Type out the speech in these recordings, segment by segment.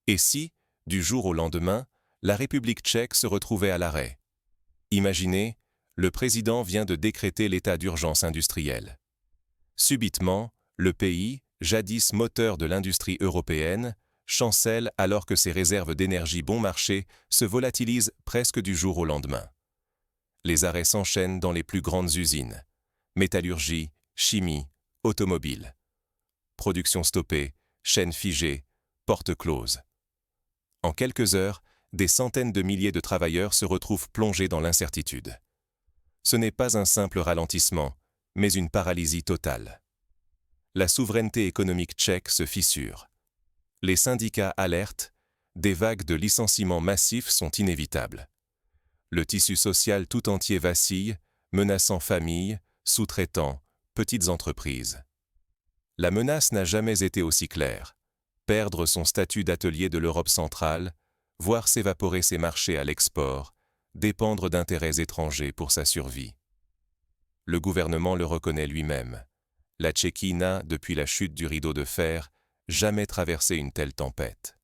Et si, du jour au lendemain, la République tchèque se retrouvait à l'arrêt? Imaginez, le président vient de décréter l'état d'urgence industrielle. Subitement, le pays, jadis moteur de l'industrie européenne, chancelle alors que ses réserves d'énergie bon marché se volatilisent presque du jour au lendemain. Les arrêts s'enchaînent dans les plus grandes usines. Métallurgie, chimie, automobile. Production stoppée, chaînes figées, portes closes. En quelques heures, des centaines de milliers de travailleurs se retrouvent plongés dans l'incertitude. Ce n'est pas un simple ralentissement, mais une paralysie totale. La souveraineté économique tchèque se fissure. Les syndicats alertent, des vagues de licenciements massifs sont inévitables. Le tissu social tout entier vacille, menaçant familles, sous-traitants, petites entreprises. La menace n'a jamais été aussi claire. Perdre son statut d'atelier de l'Europe centrale, voir s'évaporer ses marchés à l'export, dépendre d'intérêts étrangers pour sa survie. Le gouvernement le reconnaît lui-même. La Tchéquie n'a, depuis la chute du rideau de fer, jamais traversé une telle tempête.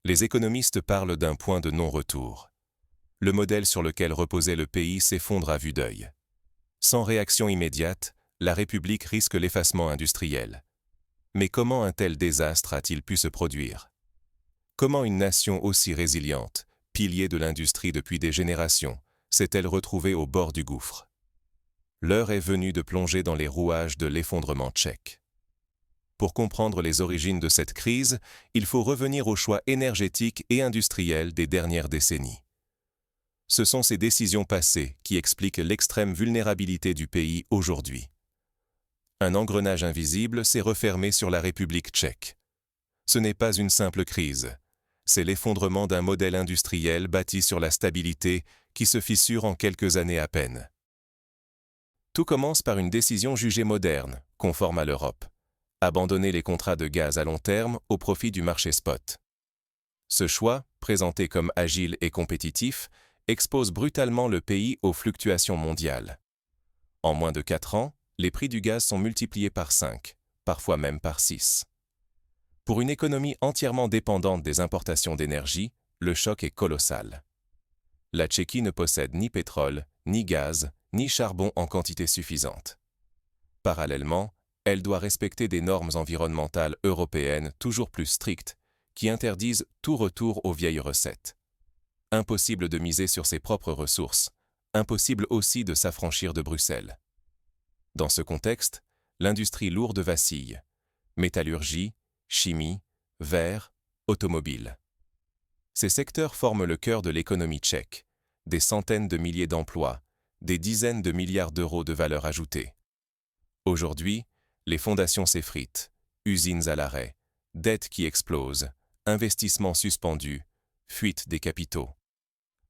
Les économistes parlent d'un point de non-retour. Le modèle sur lequel reposait le pays s'effondre à vue d'œil. Sans réaction immédiate, la République risque l'effacement industriel. Mais comment un tel désastre a-t-il pu se produire? Comment une nation aussi résiliente, pilier de l'industrie depuis des générations, s'est-elle retrouvée au bord du gouffre? L'heure est venue de plonger dans les rouages de l'effondrement tchèque. Pour comprendre les origines de cette crise, il faut revenir aux choix énergétiques et industriels des dernières décennies. Ce sont ces décisions passées qui expliquent l'extrême vulnérabilité du pays aujourd'hui. Un engrenage invisible s'est refermé sur la République tchèque. Ce n'est pas une simple crise, c'est l'effondrement d'un modèle industriel bâti sur la stabilité qui se fissure en quelques années à peine. Tout commence par une décision jugée moderne, conforme à l'Europe. Abandonner les contrats de gaz à long terme au profit du marché spot. Ce choix, présenté comme agile et compétitif, expose brutalement le pays aux fluctuations mondiales. En moins de 4 ans, les prix du gaz sont multipliés par 5, parfois même par 6. Pour une économie entièrement dépendante des importations d'énergie, le choc est colossal. La Tchéquie ne possède ni pétrole, ni gaz, ni charbon en quantité suffisante. Parallèlement, elle doit respecter des normes environnementales européennes toujours plus strictes, qui interdisent tout retour aux vieilles recettes. Impossible de miser sur ses propres ressources, impossible aussi de s'affranchir de Bruxelles. Dans ce contexte, l'industrie lourde vacille. Métallurgie, chimie, verre, automobile. Ces secteurs forment le cœur de l'économie tchèque, des centaines de milliers d'emplois, des dizaines de milliards d'euros de valeur ajoutée. Aujourd'hui, les fondations s'effritent, usines à l'arrêt, dettes qui explosent, investissements suspendus, fuite des capitaux.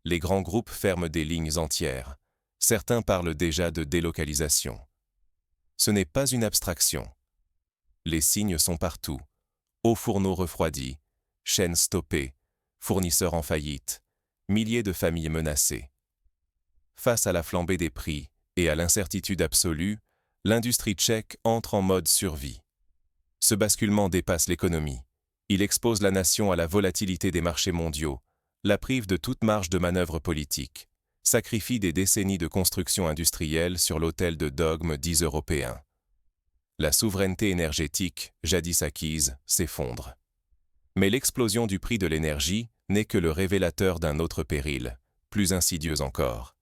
Les grands groupes ferment des lignes entières. Certains parlent déjà de délocalisation. Ce n'est pas une abstraction. Les signes sont partout. Hauts fourneaux refroidis, chaînes stoppées, fournisseurs en faillite, milliers de familles menacées. Face à la flambée des prix et à l'incertitude absolue, l'industrie tchèque entre en mode survie. Ce basculement dépasse l'économie. Il expose la nation à la volatilité des marchés mondiaux, la prive de toute marge de manœuvre politique, sacrifie des décennies de construction industrielle sur l'autel de dogmes dits européens. La souveraineté énergétique, jadis acquise, s'effondre. Mais l'explosion du prix de l'énergie n'est que le révélateur d'un autre péril, plus insidieux encore.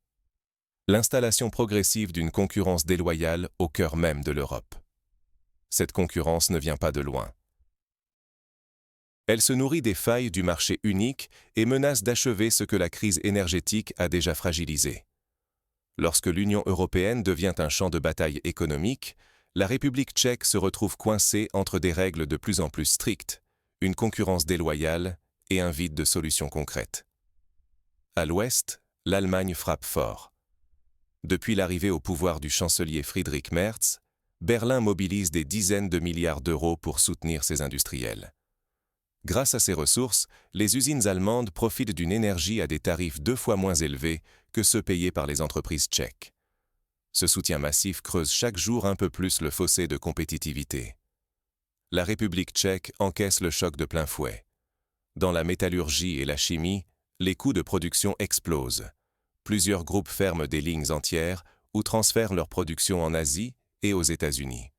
L'installation progressive d'une concurrence déloyale au cœur même de l'Europe. Cette concurrence ne vient pas de loin. Elle se nourrit des failles du marché unique et menace d'achever ce que la crise énergétique a déjà fragilisé. Lorsque l'Union européenne devient un champ de bataille économique, la République tchèque se retrouve coincée entre des règles de plus en plus strictes, une concurrence déloyale et un vide de solutions concrètes. À l'ouest, l'Allemagne frappe fort. Depuis l'arrivée au pouvoir du chancelier Friedrich Merz, Berlin mobilise des dizaines de milliards d'euros pour soutenir ses industriels. Grâce à ces ressources, les usines allemandes profitent d'une énergie à des tarifs 2 fois moins élevés que ceux payés par les entreprises tchèques. Ce soutien massif creuse chaque jour un peu plus le fossé de compétitivité. La République tchèque encaisse le choc de plein fouet. Dans la métallurgie et la chimie, les coûts de production explosent. Plusieurs groupes ferment des lignes entières ou transfèrent leur production en Asie et aux États-Unis.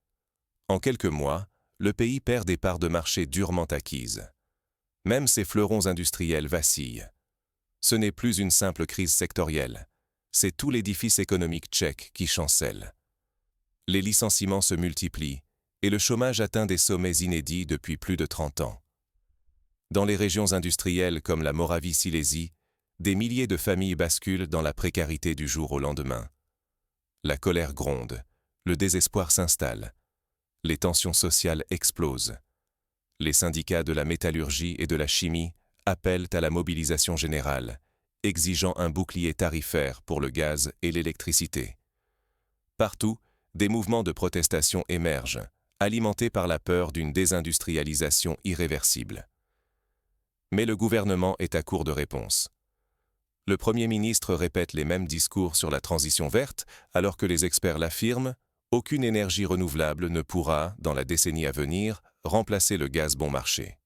En quelques mois, le pays perd des parts de marché durement acquises. Même ses fleurons industriels vacillent. Ce n'est plus une simple crise sectorielle, c'est tout l'édifice économique tchèque qui chancelle. Les licenciements se multiplient et le chômage atteint des sommets inédits depuis plus de 30 ans. Dans les régions industrielles comme la Moravie-Silésie, des milliers de familles basculent dans la précarité du jour au lendemain. La colère gronde, le désespoir s'installe, les tensions sociales explosent. Les syndicats de la métallurgie et de la chimie appellent à la mobilisation générale, exigeant un bouclier tarifaire pour le gaz et l'électricité. Partout, des mouvements de protestation émergent, alimentés par la peur d'une désindustrialisation irréversible. Mais le gouvernement est à court de réponses. Le Premier ministre répète les mêmes discours sur la transition verte, alors que les experts l'affirment, aucune énergie renouvelable ne pourra, dans la décennie à venir, remplacer le gaz bon marché.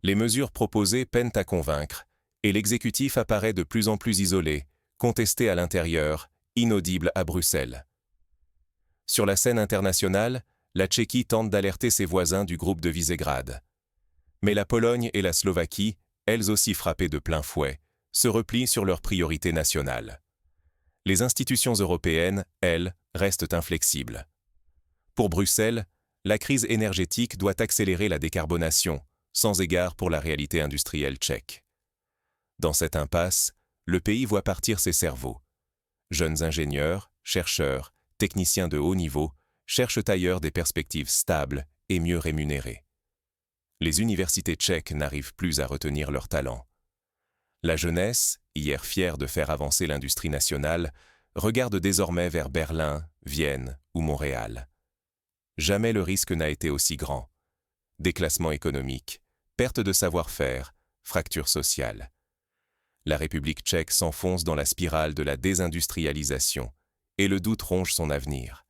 Les mesures proposées peinent à convaincre, et l'exécutif apparaît de plus en plus isolé, contesté à l'intérieur, inaudible à Bruxelles. Sur la scène internationale, la Tchéquie tente d'alerter ses voisins du groupe de Visegrad. Mais la Pologne et la Slovaquie, elles aussi frappées de plein fouet, se replient sur leurs priorités nationales. Les institutions européennes, elles, restent inflexibles. Pour Bruxelles, la crise énergétique doit accélérer la décarbonation, sans égard pour la réalité industrielle tchèque. Dans cette impasse, le pays voit partir ses cerveaux. Jeunes ingénieurs, chercheurs, techniciens de haut niveau cherchent ailleurs des perspectives stables et mieux rémunérées. Les universités tchèques n'arrivent plus à retenir leurs talents. La jeunesse, hier fière de faire avancer l'industrie nationale, regarde désormais vers Berlin, Vienne ou Montréal. Jamais le risque n'a été aussi grand. Déclassement économique, perte de savoir-faire, fracture sociale. La République tchèque s'enfonce dans la spirale de la désindustrialisation et le doute ronge son avenir.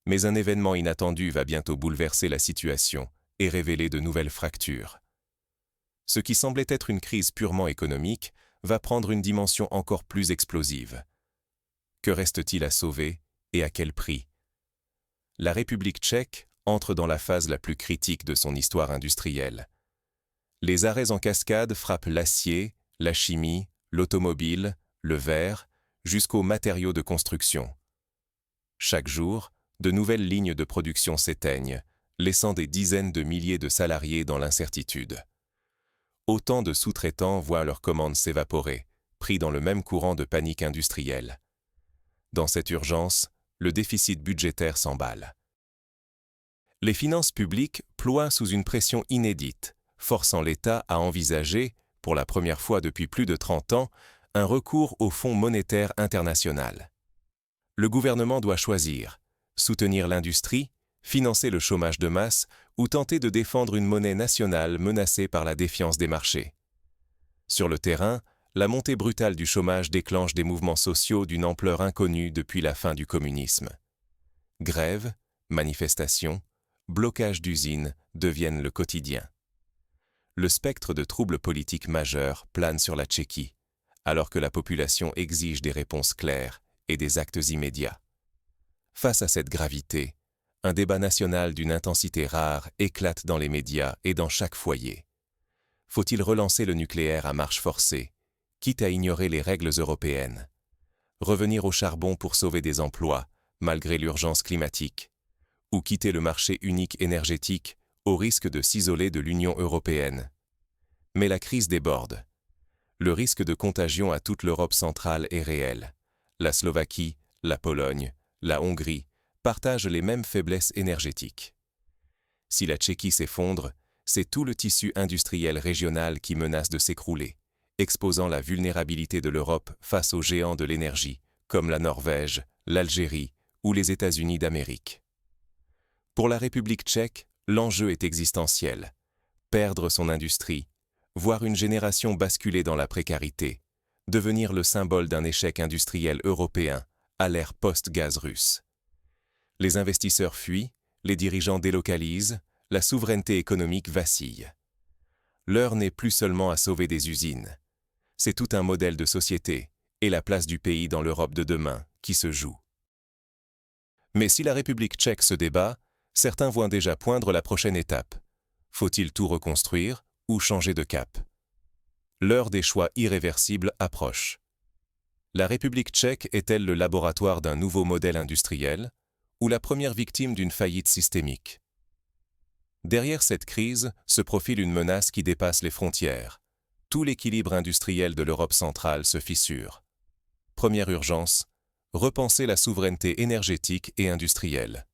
Mais un événement inattendu va bientôt bouleverser la situation et révéler de nouvelles fractures. Ce qui semblait être une crise purement économique va prendre une dimension encore plus explosive. Que reste-t-il à sauver et à quel prix? La République tchèque entre dans la phase la plus critique de son histoire industrielle. Les arrêts en cascade frappent l'acier, la chimie, l'automobile, le verre, jusqu'aux matériaux de construction. Chaque jour, de nouvelles lignes de production s'éteignent, laissant des dizaines de milliers de salariés dans l'incertitude. Autant de sous-traitants voient leurs commandes s'évaporer, pris dans le même courant de panique industrielle. Dans cette urgence, le déficit budgétaire s'emballe. Les finances publiques ploient sous une pression inédite, forçant l'État à envisager, pour la première fois depuis plus de 30 ans, un recours au Fonds monétaire international. Le gouvernement doit choisir, soutenir l'industrie, financer le chômage de masse ou tenter de défendre une monnaie nationale menacée par la défiance des marchés. Sur le terrain, la montée brutale du chômage déclenche des mouvements sociaux d'une ampleur inconnue depuis la fin du communisme. Grèves, manifestations, blocages d'usines deviennent le quotidien. Le spectre de troubles politiques majeurs plane sur la Tchéquie, alors que la population exige des réponses claires et des actes immédiats. Face à cette gravité, un débat national d'une intensité rare éclate dans les médias et dans chaque foyer. Faut-il relancer le nucléaire à marche forcée, quitte à ignorer les règles européennes? Revenir au charbon pour sauver des emplois, malgré l'urgence climatique? Ou quitter le marché unique énergétique au risque de s'isoler de l'Union européenne? Mais la crise déborde. Le risque de contagion à toute l'Europe centrale est réel. La Slovaquie, la Pologne, la Hongrie partagent les mêmes faiblesses énergétiques. Si la Tchéquie s'effondre, c'est tout le tissu industriel régional qui menace de s'écrouler, exposant la vulnérabilité de l'Europe face aux géants de l'énergie, comme la Norvège, l'Algérie ou les États-Unis d'Amérique. Pour la République tchèque, l'enjeu est existentiel. Perdre son industrie, voir une génération basculer dans la précarité, devenir le symbole d'un échec industriel européen à l'ère post-gaz russe. Les investisseurs fuient, les dirigeants délocalisent, la souveraineté économique vacille. l'heure n'est plus seulement à sauver des usines. C'est tout un modèle de société et la place du pays dans l'Europe de demain qui se joue. Mais si la République tchèque se débat, certains voient déjà poindre la prochaine étape. Faut-il tout reconstruire ou changer de cap? L'heure des choix irréversibles approche. La République tchèque est-elle le laboratoire d'un nouveau modèle industriel ou la première victime d'une faillite systémique? Derrière cette crise se profile une menace qui dépasse les frontières. Tout l'équilibre industriel de l'Europe centrale se fissure. Première urgence, repenser la souveraineté énergétique et industrielle.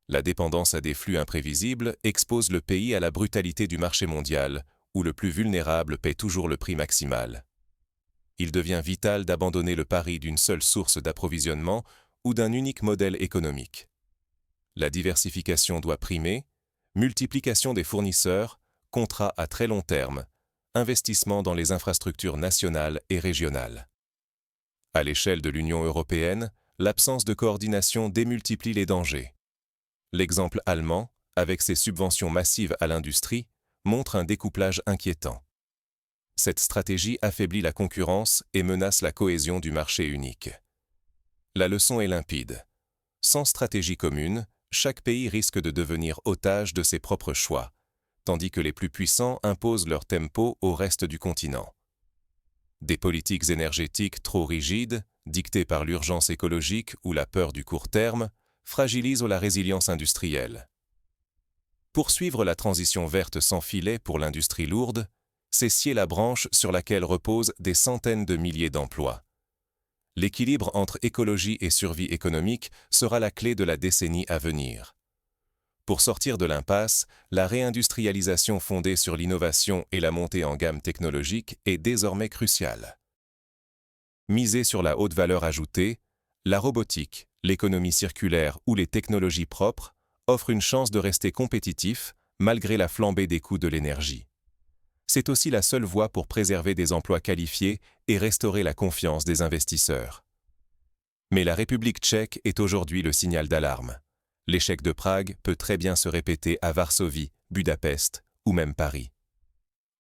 La dépendance à des flux imprévisibles expose le pays à la brutalité du marché mondial, où le plus vulnérable paie toujours le prix maximal. Il devient vital d'abandonner le pari d'une seule source d'approvisionnement ou d'un unique modèle économique. La diversification doit primer, multiplication des fournisseurs, contrats à très long terme, investissement dans les infrastructures nationales et régionales. À l'échelle de l'Union européenne, l'absence de coordination démultiplie les dangers. L'exemple allemand, avec ses subventions massives à l'industrie, montre un découplage inquiétant. Cette stratégie affaiblit la concurrence et menace la cohésion du marché unique. La leçon est limpide. Sans stratégie commune, chaque pays risque de devenir otage de ses propres choix, tandis que les plus puissants imposent leur tempo au reste du continent. Des politiques énergétiques trop rigides, dictées par l'urgence écologique ou la peur du court terme, fragilisent la résilience industrielle. Poursuivre la transition verte sans filet pour l'industrie lourde, c'est scier la branche sur laquelle reposent des centaines de milliers d'emplois. L'équilibre entre écologie et survie économique sera la clé de la décennie à venir. Pour sortir de l'impasse, la réindustrialisation fondée sur l'innovation et la montée en gamme technologique est désormais cruciale. Miser sur la haute valeur ajoutée, la robotique, l'économie circulaire ou les technologies propres offrent une chance de rester compétitif malgré la flambée des coûts de l'énergie. C'est aussi la seule voie pour préserver des emplois qualifiés et restaurer la confiance des investisseurs. Mais la République tchèque est aujourd'hui le signal d'alarme. L'échec de Prague peut très bien se répéter à Varsovie, Budapest ou même Paris.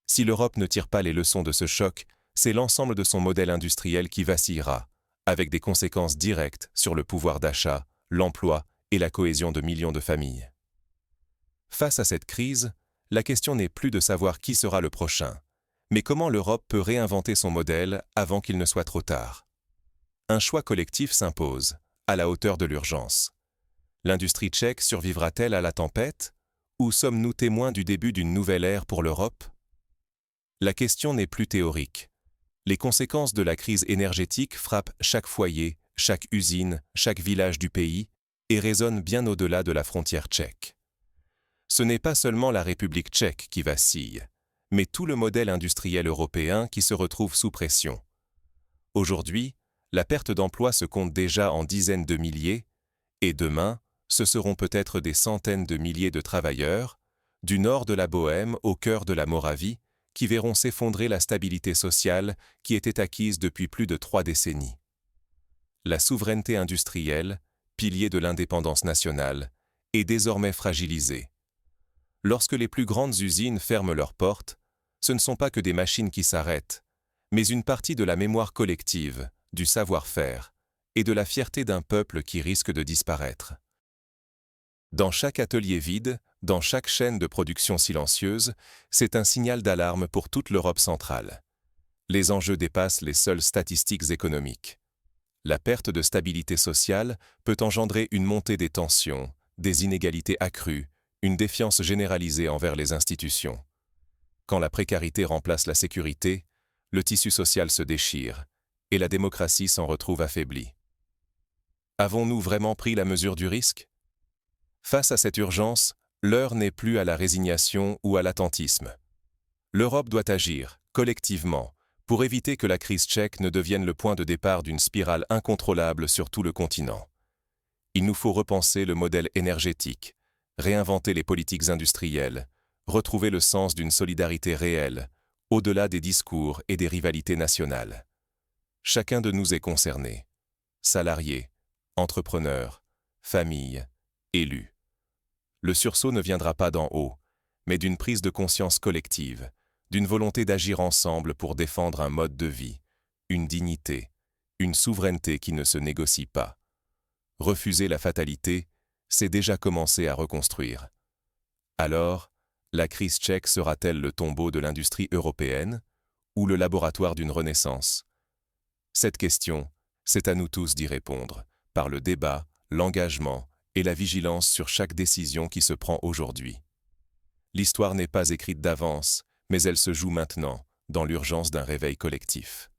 Si l'Europe ne tire pas les leçons de ce choc, c'est l'ensemble de son modèle industriel qui vacillera, avec des conséquences directes sur le pouvoir d'achat, l'emploi et la cohésion de millions de familles. Face à cette crise, la question n'est plus de savoir qui sera le prochain, mais comment l'Europe peut réinventer son modèle avant qu'il ne soit trop tard. Un choix collectif s'impose, à la hauteur de l'urgence. L'industrie tchèque survivra-t-elle à la tempête, ou sommes-nous témoins du début d'une nouvelle ère pour l'Europe? La question n'est plus théorique. Les conséquences de la crise énergétique frappent chaque foyer, chaque usine, chaque village du pays et résonnent bien au-delà de la frontière tchèque. Ce n'est pas seulement la République tchèque qui vacille, mais tout le modèle industriel européen qui se retrouve sous pression. Aujourd'hui, la perte d'emplois se compte déjà en dizaines de milliers, et demain, ce seront peut-être des centaines de milliers de travailleurs, du nord de la Bohême au cœur de la Moravie, qui verront s'effondrer la stabilité sociale qui était acquise depuis plus de 3 décennies. La souveraineté industrielle, pilier de l'indépendance nationale, est désormais fragilisée. Lorsque les plus grandes usines ferment leurs portes, ce ne sont pas que des machines qui s'arrêtent, mais une partie de la mémoire collective, du savoir-faire et de la fierté d'un peuple qui risque de disparaître. Dans chaque atelier vide, dans chaque chaîne de production silencieuse, c'est un signal d'alarme pour toute l'Europe centrale. Les enjeux dépassent les seules statistiques économiques. La perte de stabilité sociale peut engendrer une montée des tensions, des inégalités accrues, une défiance généralisée envers les institutions. Quand la précarité remplace la sécurité, le tissu social se déchire et la démocratie s'en retrouve affaiblie. Avons-nous vraiment pris la mesure du risque? Face à cette urgence, l'heure n'est plus à la résignation ou à l'attentisme. L'Europe doit agir, collectivement, pour éviter que la crise tchèque ne devienne le point de départ d'une spirale incontrôlable sur tout le continent. Il nous faut repenser le modèle énergétique, réinventer les politiques industrielles, retrouver le sens d'une solidarité réelle, au-delà des discours et des rivalités nationales. Chacun de nous est concerné. Salariés, entrepreneurs, familles, élus. Le sursaut ne viendra pas d'en haut, mais d'une prise de conscience collective, d'une volonté d'agir ensemble pour défendre un mode de vie, une dignité, une souveraineté qui ne se négocie pas. Refuser la fatalité, c'est déjà commencer à reconstruire. Alors, la crise tchèque sera-t-elle le tombeau de l'industrie européenne ou le laboratoire d'une renaissance? Cette question, c'est à nous tous d'y répondre, par le débat, l'engagement et la vigilance sur chaque décision qui se prend aujourd'hui. L'histoire n'est pas écrite d'avance, mais elle se joue maintenant, dans l'urgence d'un réveil collectif.